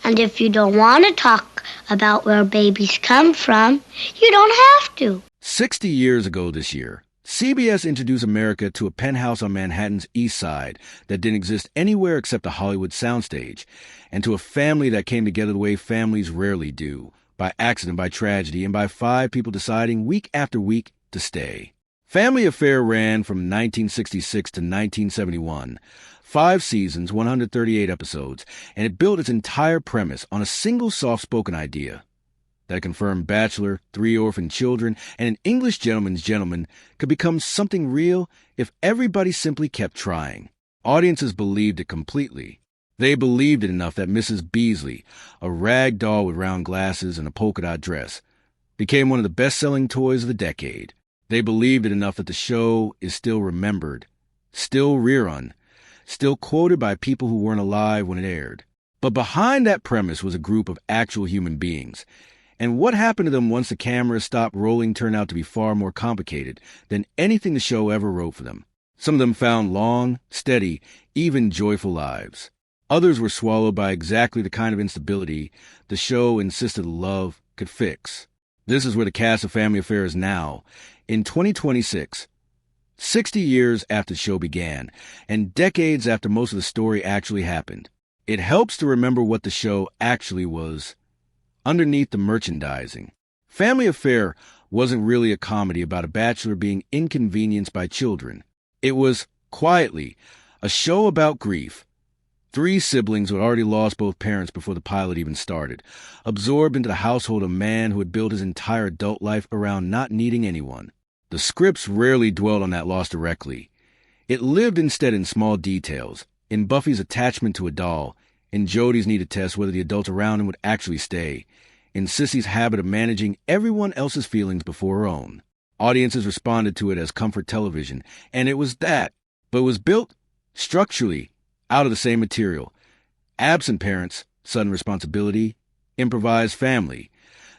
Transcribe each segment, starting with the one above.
And if you don't want to talk about where babies come from, you don't have to. 60 years ago this year, CBS introduced America to a penthouse on Manhattan's East Side that didn't exist anywhere except a Hollywood soundstage, and to a family that came together the way families rarely do, by accident, by tragedy, and by 5 people deciding week after week to stay. Family Affair ran from 1966 to 1971, 5 seasons, 138 episodes, and it built its entire premise on a single soft-spoken idea. That a confirmed bachelor, 3 orphaned children, and an English gentleman's gentleman could become something real if everybody simply kept trying. Audiences believed it completely. They believed it enough that Mrs. Beasley, a rag doll with round glasses and a polka-dot dress, became one of the best-selling toys of the decade. They believed it enough that the show is still remembered, still rerun, still quoted by people who weren't alive when it aired. But behind that premise was a group of actual human beings. And what happened to them once the cameras stopped rolling turned out to be far more complicated than anything the show ever wrote for them. Some of them found long, steady, even joyful lives. Others were swallowed by exactly the kind of instability the show insisted love could fix. This is where the cast of Family Affair is now, in 2026, 60 years after the show began, and decades after most of the story actually happened. It helps to remember what the show actually was underneath the merchandising. Family Affair wasn't really a comedy about a bachelor being inconvenienced by children. It was, quietly, a show about grief. 3 siblings who had already lost both parents before the pilot even started, absorbed into the household of a man who had built his entire adult life around not needing anyone. The scripts rarely dwelled on that loss directly. It lived instead in small details, in Buffy's attachment to a doll, in Jody's need to test whether the adults around him would actually stay, in Sissy's habit of managing everyone else's feelings before her own. Audiences responded to it as comfort television, and it was that, but it was built, structurally, out of the same material. Absent parents, sudden responsibility, improvised family.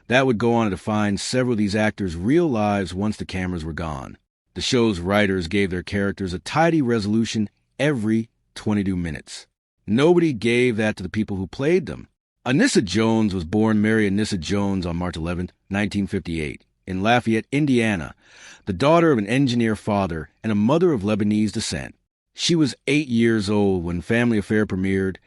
That would go on to define several of these actors' real lives once the cameras were gone. The show's writers gave their characters a tidy resolution every 22 minutes. Nobody gave that to the people who played them. Anissa Jones was born Mary Anissa Jones on March 11, 1958, in Lafayette, Indiana, the daughter of an engineer father and a mother of Lebanese descent. She was 8 years old when Family Affair premiered,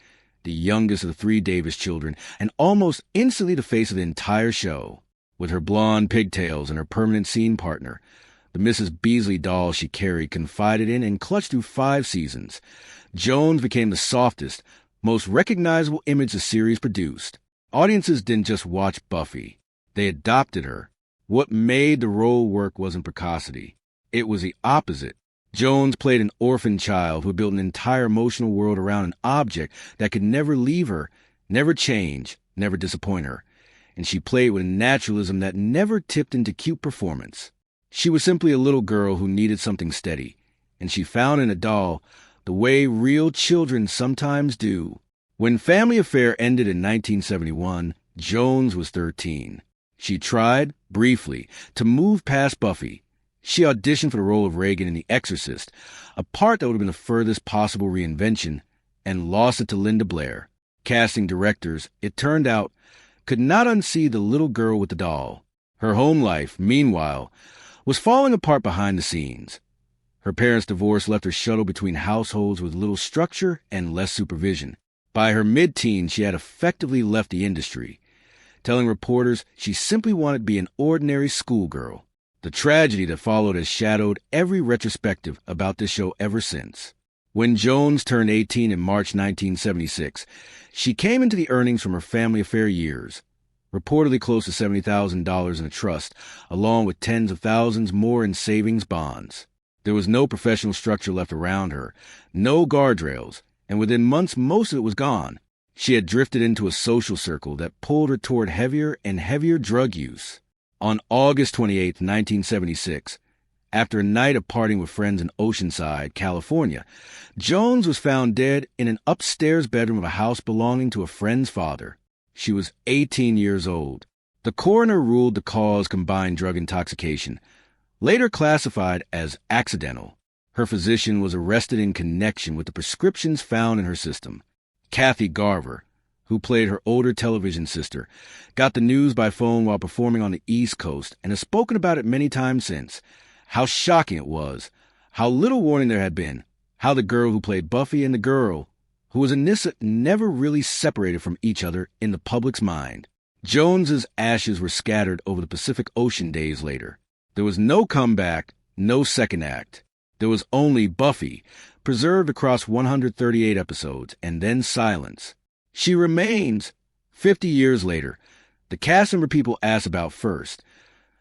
the youngest of the 3 Davis children, and almost instantly the face of the entire show. With her blonde pigtails and her permanent scene partner, the Mrs. Beasley doll she carried, confided in, and clutched through 5 seasons, Jones became the softest, most recognizable image the series produced. Audiences didn't just watch Buffy. They adopted her. What made the role work wasn't precocity. It was the opposite. Jones played an orphan child who built an entire emotional world around an object that could never leave her, never change, never disappoint her. And she played with a naturalism that never tipped into cute performance. She was simply a little girl who needed something steady, and she found in a doll the way real children sometimes do. When Family Affair ended in 1971, Jones was 13. She tried, briefly, to move past Buffy. She auditioned for the role of Regan in The Exorcist, a part that would have been the furthest possible reinvention, and lost it to Linda Blair. Casting directors, it turned out, could not unsee the little girl with the doll. Her home life, meanwhile, was falling apart behind the scenes. Her parents' divorce left her shuttled between households with little structure and less supervision. By her mid-teens, she had effectively left the industry, telling reporters she simply wanted to be an ordinary schoolgirl. The tragedy that followed has shadowed every retrospective about this show ever since. When Jones turned 18 in March 1976, she came into the earnings from her Family Affair years, reportedly close to $70,000 in a trust, along with tens of thousands more in savings bonds. There was no professional structure left around her, no guardrails, and within months most of it was gone. She had drifted into a social circle that pulled her toward heavier and heavier drug use. On August 28, 1976, after a night of partying with friends in Oceanside, California, Jones was found dead in an upstairs bedroom of a house belonging to a friend's father. She was 18 years old. The coroner ruled the cause combined drug intoxication, later classified as accidental. Her physician was arrested in connection with the prescriptions found in her system. Kathy Garver, who played her older television sister, got the news by phone while performing on the East Coast and has spoken about it many times since. How shocking it was, how little warning there had been, how the girl who played Buffy and the girl who was Anissa never really separated from each other in the public's mind. Jones's ashes were scattered over the Pacific Ocean days later. There was no comeback, no second act. There was only Buffy, preserved across 138 episodes, and then silence. She remains, 50 years later, the cast member people ask about first.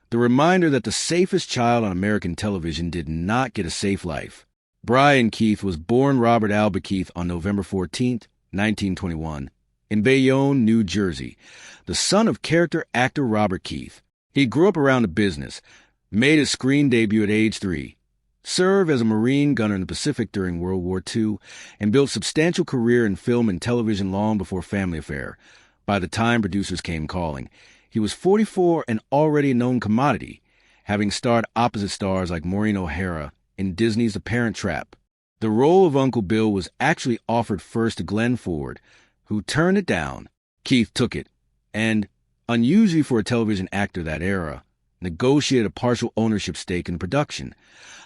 The reminder that the safest child on American television did not get a safe life. Brian Keith was born Robert Albert Keith on November 14, 1921, in Bayonne, New Jersey, the son of character actor Robert Keith. He grew up around the business, made his screen debut at age 3, served as a Marine gunner in the Pacific during World War II, and built a substantial career in film and television long before Family Affair. By the time producers came calling, he was 44 and already a known commodity, having starred opposite stars like Maureen O'Hara in Disney's The Parent Trap. The role of Uncle Bill was actually offered first to Glenn Ford, who turned it down. Keith took it, and, unusually for a television actor that era, negotiated a partial ownership stake in production,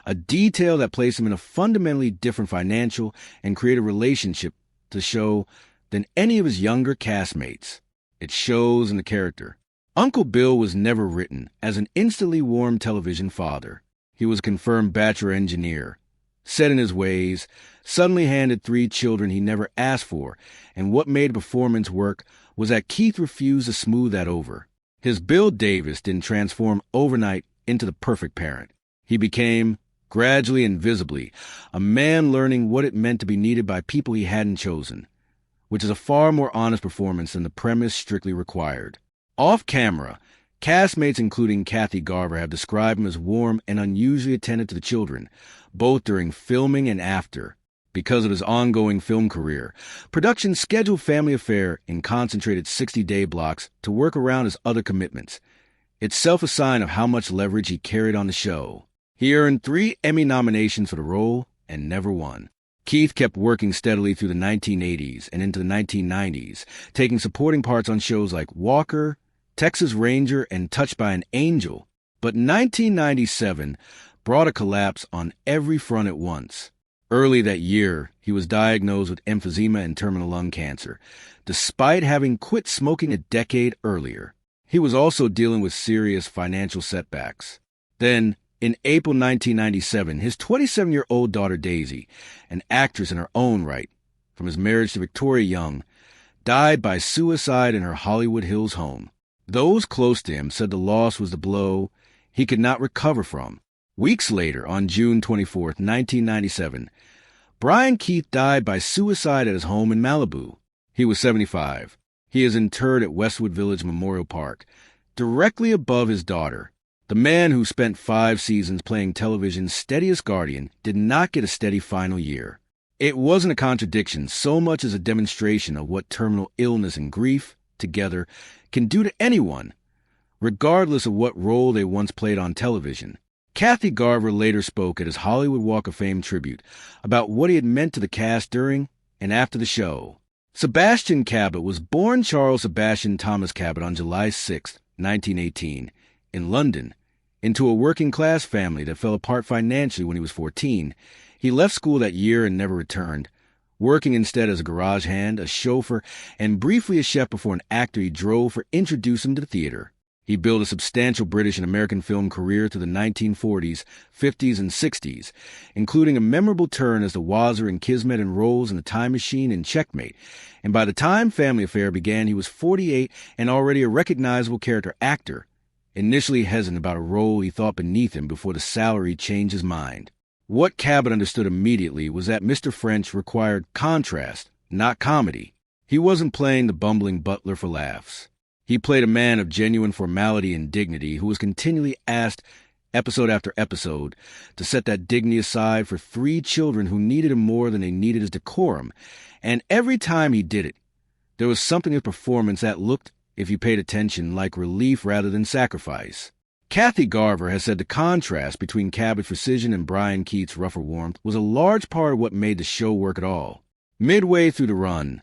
a detail that placed him in a fundamentally different financial and creative relationship to the show than any of his younger castmates. It shows in the character. Uncle Bill was never written as an instantly warm television father. He was a confirmed bachelor engineer, set in his ways, suddenly handed 3 children he never asked for, and what made performance work was that Keith refused to smooth that over. His Bill Davis didn't transform overnight into the perfect parent. He became, gradually and visibly, a man learning what it meant to be needed by people he hadn't chosen, which is a far more honest performance than the premise strictly required. Off camera, castmates including Kathy Garver have described him as warm and unusually attentive to the children, both during filming and after. Because of his ongoing film career, production scheduled Family Affair in concentrated 60-day blocks to work around his other commitments, itself a sign of how much leverage he carried on the show. He earned 3 Emmy nominations for the role and never won. Keith kept working steadily through the 1980s and into the 1990s, taking supporting parts on shows like Walker, Texas Ranger, and Touched by an Angel. But 1997 brought a collapse on every front at once. Early that year, he was diagnosed with emphysema and terminal lung cancer, despite having quit smoking a decade earlier. He was also dealing with serious financial setbacks. Then, in April 1997, his 27-year-old daughter Daisy, an actress in her own right, from his marriage to Victoria Young, died by suicide in her Hollywood Hills home. Those close to him said the loss was the blow he could not recover from. Weeks later, on June 24, 1997, Brian Keith died by suicide at his home in Malibu. He was 75. He is interred at Westwood Village Memorial Park, directly above his daughter. The man who spent 5 seasons playing television's steadiest guardian did not get a steady final year. It wasn't a contradiction so much as a demonstration of what terminal illness and grief, together, can do to anyone, regardless of what role they once played on television. Kathy Garver later spoke at his Hollywood Walk of Fame tribute about what he had meant to the cast during and after the show. Sebastian Cabot was born Charles Sebastian Thomas Cabot on July 6, 1918, in London, into a working-class family that fell apart financially when he was 14. He left school that year and never returned, working instead as a garage hand, a chauffeur, and briefly a chef before an actor he drove for introduced him to the theater. He built a substantial British and American film career through the 1940s, 50s, and 60s, including a memorable turn as the Wazir in Kismet and roles in The Time Machine and Checkmate. And by the time Family Affair began, he was 48 and already a recognizable character actor, initially hesitant about a role he thought beneath him before the salary changed his mind. What Cabot understood immediately was that Mr. French required contrast, not comedy. He wasn't playing the bumbling butler for laughs. He played a man of genuine formality and dignity who was continually asked, episode after episode, to set that dignity aside for 3 children who needed him more than they needed his decorum. And every time he did it, there was something in his performance that looked, if you paid attention, like relief rather than sacrifice. Kathy Garver has said the contrast between Cabot's precision and Brian Keith's rougher warmth was a large part of what made the show work at all. Midway through the run,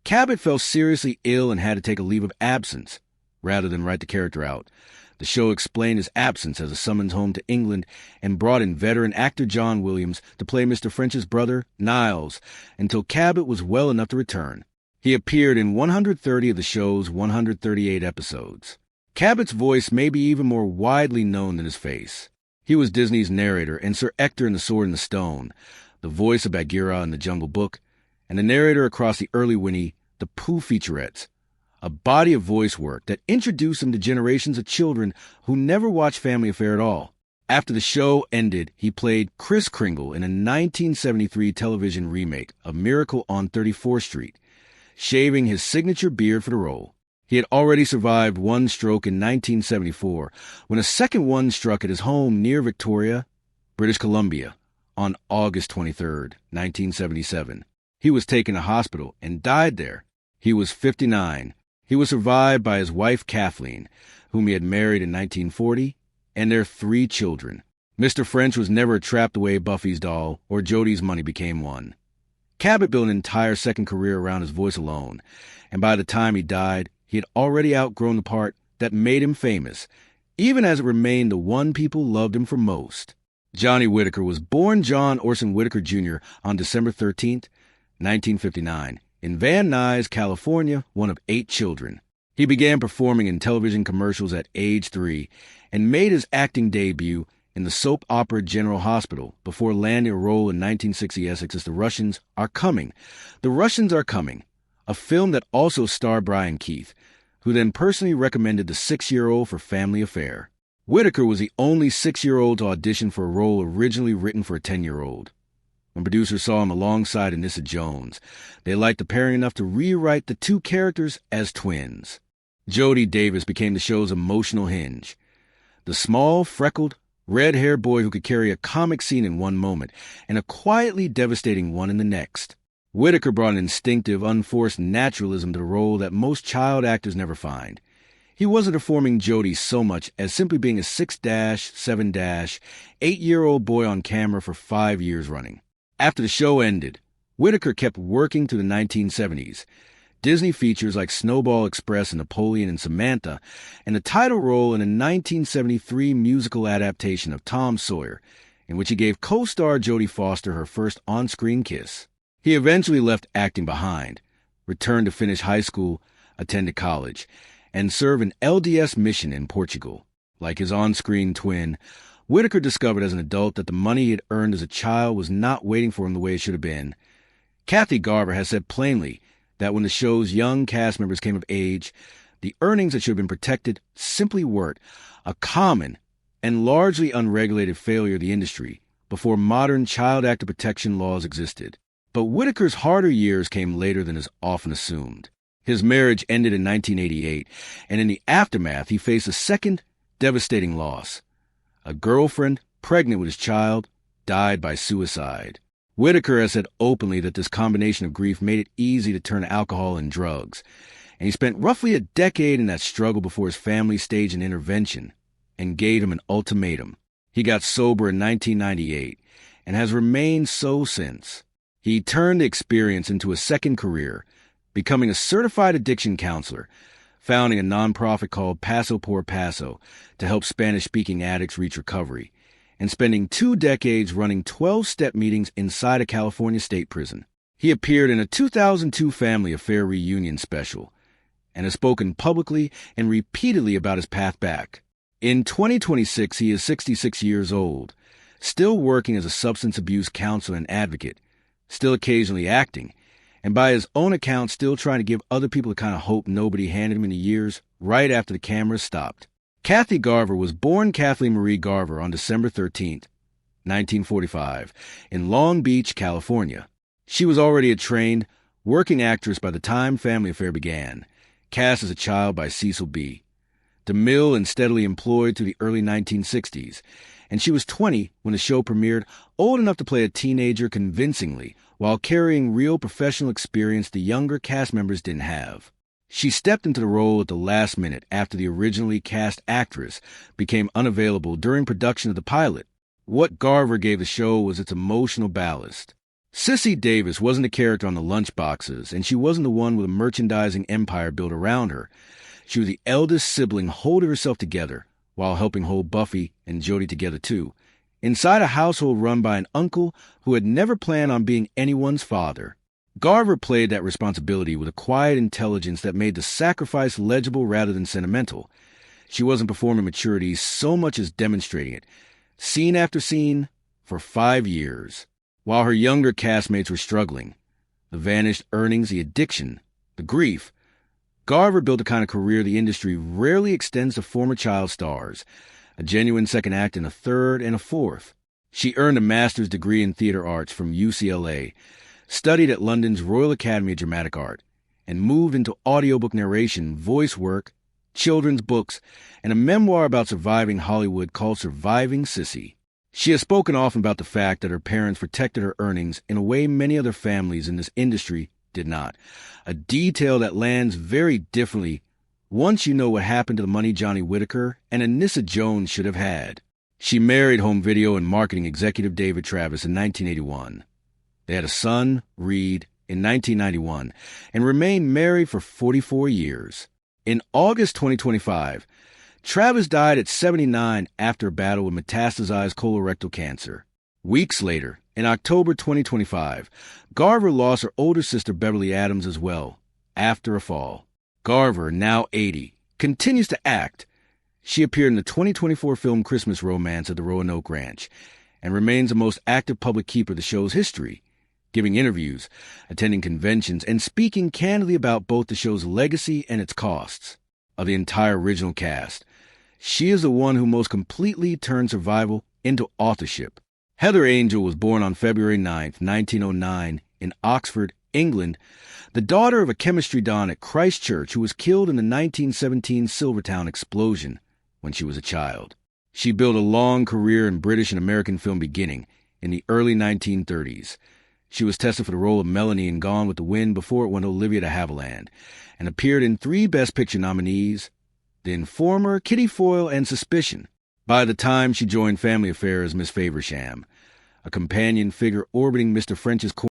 Cabot fell seriously ill and had to take a leave of absence, rather than write the character out. The show explained his absence as a summons home to England and brought in veteran actor John Williams to play Mr. French's brother, Niles, until Cabot was well enough to return. He appeared in 130 of the show's 138 episodes. Cabot's voice may be even more widely known than his face. He was Disney's narrator and Sir Ector in The Sword and the Stone, the voice of Bagheera in The Jungle Book, and the narrator across the early Winnie the Pooh featurettes, a body of voice work that introduced him to generations of children who never watched Family Affair at all. After the show ended, he played Kris Kringle in a 1973 television remake of Miracle on 34th Street, shaving his signature beard for the role. He had already survived one stroke in 1974 when a second one struck at his home near Victoria, British Columbia, on August 23, 1977. He was taken to hospital and died there. He was 59. He was survived by his wife Kathleen, whom he had married in 1940, and their 3 children. Mr. French was never a trapped-away Buffy's doll, or Jodie's money became one. Cabot built an entire second career around his voice alone, and by the time he died, he had already outgrown the part that made him famous, even as it remained the one people loved him for most. Johnny Whitaker was born John Orson Whitaker Jr. on December 13, 1959, in Van Nuys, California, one of 8 children. He began performing in television commercials at age 3 and made his acting debut in the soap opera General Hospital before landing a role in 1960 Essex's The Russians Are Coming. The Russians Are Coming, a film that also starred Brian Keith, who then personally recommended The 6-Year-Old for Family Affair. Whitaker was the only 6-year-old to audition for a role originally written for a 10-year-old. When producers saw him alongside Anissa Jones, they liked the pairing enough to rewrite the 2 characters as twins. Jodie Davis became the show's emotional hinge. The small, freckled, red-haired boy who could carry a comic scene in one moment and a quietly devastating one in the next. Whitaker brought an instinctive, unforced naturalism to the role that most child actors never find. He wasn't performing Jodie so much as simply being a 6-7 8-year-old boy on camera for 5 years running. After the show ended, Whitaker kept working through the 1970s. Disney features like Snowball Express and Napoleon and Samantha, and a title role in a 1973 musical adaptation of Tom Sawyer, in which he gave co-star Jodie Foster her first on-screen kiss. He eventually left acting behind, returned to finish high school, attended college, and served an LDS mission in Portugal. Like his on-screen twin, Whitaker discovered as an adult that the money he had earned as a child was not waiting for him the way it should have been. Kathy Garver has said plainly that when the show's young cast members came of age, the earnings that should have been protected simply weren't, a common and largely unregulated failure of the industry before modern child actor protection laws existed. But Whitaker's harder years came later than is often assumed. His marriage ended in 1988, and in the aftermath he faced a second devastating loss. A girlfriend, pregnant with his child, died by suicide. Whitaker has said openly that this combination of grief made it easy to turn to alcohol and drugs, and he spent roughly a decade in that struggle before his family staged an intervention and gave him an ultimatum. He got sober in 1998 and has remained so since. He turned the experience into a second career, becoming a certified addiction counselor, founding a nonprofit called Paso por Paso to help Spanish-speaking addicts reach recovery, and spending 2 decades running 12-step meetings inside a California state prison. He appeared in a 2002 Family Affair reunion special and has spoken publicly and repeatedly about his path back. In 2026, he is 66 years old, still working as a substance abuse counselor and advocate, still occasionally acting, and by his own account still trying to give other people the kind of hope nobody handed him in the years right after the cameras stopped. Kathy Garver was born Kathleen Marie Garver on December 13, 1945, in Long Beach, California. She was already a trained, working actress by the time Family Affair began, cast as a child by Cecil B. DeMille and steadily employed through the early 1960s, and she was 20 when the show premiered, old enough to play a teenager convincingly while carrying real professional experience the younger cast members didn't have. She stepped into the role at the last minute after the originally cast actress became unavailable during production of the pilot. What Garver gave the show was its emotional ballast. Sissy Davis wasn't a character on the lunchboxes, and she wasn't the one with a merchandising empire built around her. She was the eldest sibling holding herself together, while helping hold Buffy and Jody together too, inside a household run by an uncle who had never planned on being anyone's father. Garver played that responsibility with a quiet intelligence that made the sacrifice legible rather than sentimental. She wasn't performing maturity so much as demonstrating it, scene after scene, for 5 years. While her younger castmates were struggling, the vanished earnings, the addiction, the grief, Garver built a kind of career the industry rarely extends to former child stars, a genuine second act and a third and a fourth. She earned a master's degree in theater arts from UCLA, studied at London's Royal Academy of Dramatic Art, and moved into audiobook narration, voice work, children's books, and a memoir about surviving Hollywood called Surviving Sissy. She has spoken often about the fact that her parents protected her earnings in a way many other families in this industry did not, a detail that lands very differently once you know what happened to the money Johnny Whitaker and Anissa Jones should have had. She married home video and marketing executive David Travis in 1981. They had a son, Reed, in 1991, and remained married for 44 years. In August 2025, Travis died at 79 after a battle with metastasized colorectal cancer. Weeks later, in October 2025, Garver lost her older sister Beverly Adams as well, after a fall. Garver, now 80, continues to act. She appeared in the 2024 film Christmas Romance at the Roanoke Ranch, and remains the most active public keeper of the show's history, giving interviews, attending conventions, and speaking candidly about both the show's legacy and its costs. Of the entire original cast, she is the one who most completely turned survival into authorship. Heather Angel was born on February 9, 1909, in Oxford, England, the daughter of a chemistry don at Christ Church who was killed in the 1917 Silvertown explosion when she was a child. She built a long career in British and American film beginning in the early 1930s. She was tested for the role of Melanie in Gone with the Wind before it went Olivia de Havilland, and appeared in 3 Best Picture nominees, The Informer, Kitty Foyle, and Suspicion. By the time she joined Family Affair as Miss Faversham, a companion figure orbiting Mr. French's